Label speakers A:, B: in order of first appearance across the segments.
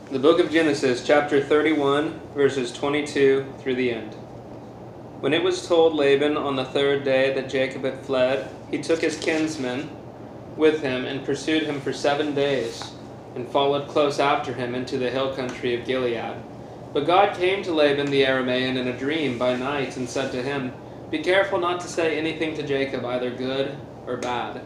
A: The book of Genesis, chapter 31, verses 22 through the end. When it was told Laban on the third day that Jacob had fled, he took his kinsmen with him and pursued him for 7 days, and followed close after him into the hill country of Gilead. But God came to Laban the Aramean in a dream by night and said to him, "Be careful not to say anything to Jacob, either good or bad."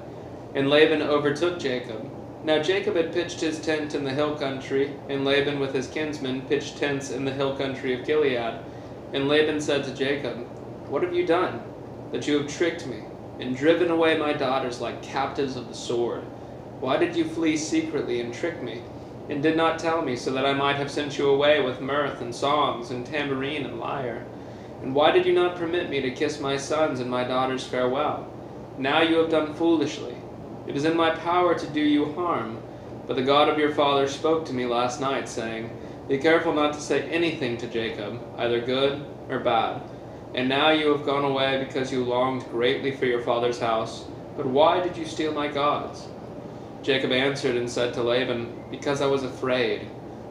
A: And Laban overtook Jacob. Now Jacob had pitched his tent in the hill country, and Laban with his kinsmen pitched tents in the hill country of Gilead. And Laban said to Jacob, "What have you done, that you have tricked me, and driven away my daughters like captives of the sword? Why did you flee secretly and trick me, and did not tell me, so that I might have sent you away with mirth and songs and tambourine and lyre? And why did you not permit me to kiss my sons and my daughters farewell? Now you have done foolishly. It is in my power to do you harm, but the God of your father spoke to me last night, saying, 'Be careful not to say anything to Jacob, either good or bad.' And now you have gone away because you longed greatly for your father's house. But why did you steal my gods?" Jacob answered and said to Laban, "Because I was afraid,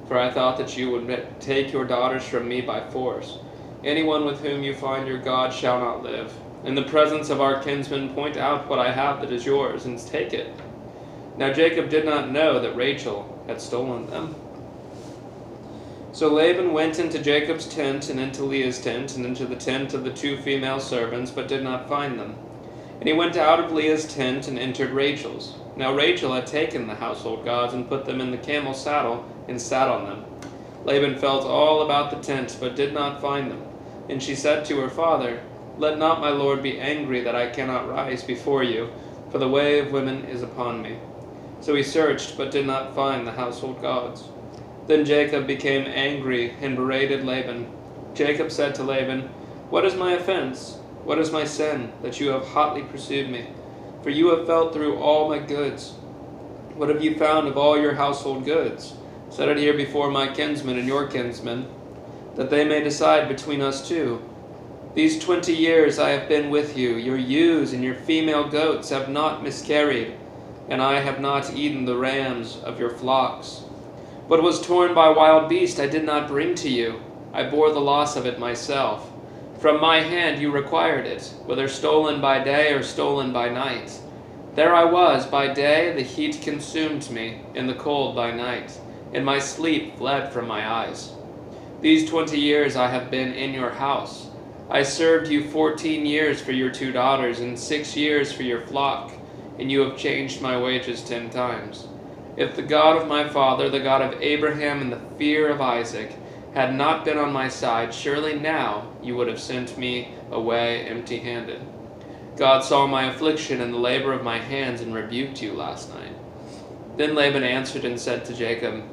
A: for I thought that you would take your daughters from me by force. Anyone with whom you find your God shall not live. In the presence of our kinsmen, point out what I have that is yours, and take it." Now Jacob did not know that Rachel had stolen them. So Laban went into Jacob's tent, and into Leah's tent, and into the tent of the 2 female servants, but did not find them. And he went out of Leah's tent, and entered Rachel's. Now Rachel had taken the household gods, and put them in the camel's saddle, and sat on them. Laban felt all about the tent, but did not find them. And she said to her father, "Let not my lord be angry that I cannot rise before you, for the way of women is upon me." So he searched, but did not find the household gods. Then Jacob became angry and berated Laban. Jacob said to Laban, "What is my offense? What is my sin, that you have hotly pursued me? For you have felt through all my goods. What have you found of all your household goods? Set it here before my kinsmen and your kinsmen, that they may decide between us two. These 20 years I have been with you. Your ewes and your female goats have not miscarried, and I have not eaten the rams of your flocks. What was torn by wild beast I did not bring to you. I bore the loss of it myself. From my hand you required it, whether stolen by day or stolen by night. There I was by day, the heat consumed me, and the cold by night, and my sleep fled from my eyes. These 20 years I have been in your house. I served you 14 years for your 2 daughters, and 6 years for your flock, and you have changed my wages 10 times. If the God of my father, the God of Abraham and the fear of Isaac, had not been on my side, surely now you would have sent me away empty-handed. God saw my affliction and the labor of my hands, and rebuked you last night." Then Laban answered and said to Jacob,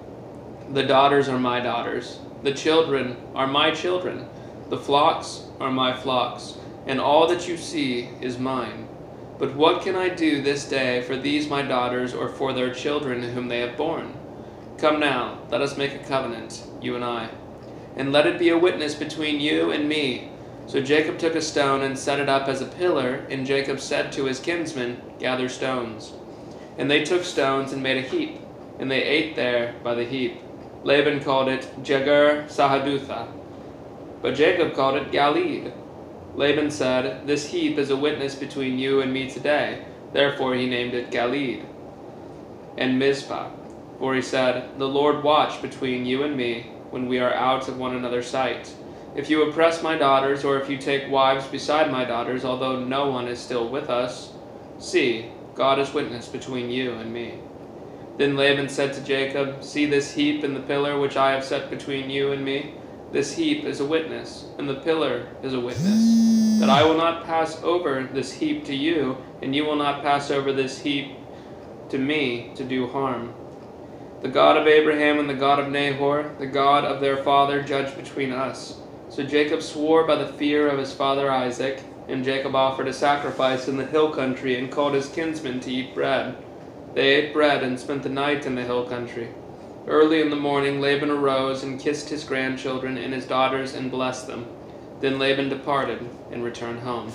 A: "The daughters are my daughters, the children are my children, the flocks are my flocks, and all that you see is mine. But what can I do this day for these my daughters, or for their children whom they have borne? Come now, let us make a covenant, you and I, and let it be a witness between you and me." So Jacob took a stone and set it up as a pillar, and Jacob said to his kinsmen, "Gather stones." And they took stones and made a heap, and they ate there by the heap. Laban called it Jegar-Sahadutha, but Jacob called it Galeed. Laban said, "This heap is a witness between you and me today." Therefore he named it Galeed. And Mizpah, for he said, "The Lord watch between you and me when we are out of one another's sight. If you oppress my daughters, or if you take wives beside my daughters, although no one is still with us, see, God is witness between you and me." Then Laban said to Jacob, "See this heap and the pillar which I have set between you and me? This heap is a witness, and the pillar is a witness, that I will not pass over this heap to you, and you will not pass over this heap to me to do harm. The God of Abraham and the God of Nahor, the God of their father, judge between us." So Jacob swore by the fear of his father Isaac, and Jacob offered a sacrifice in the hill country, and called his kinsmen to eat bread. They ate bread and spent the night in the hill country. Early in the morning Laban arose and kissed his grandchildren and his daughters and blessed them. Then Laban departed and returned home.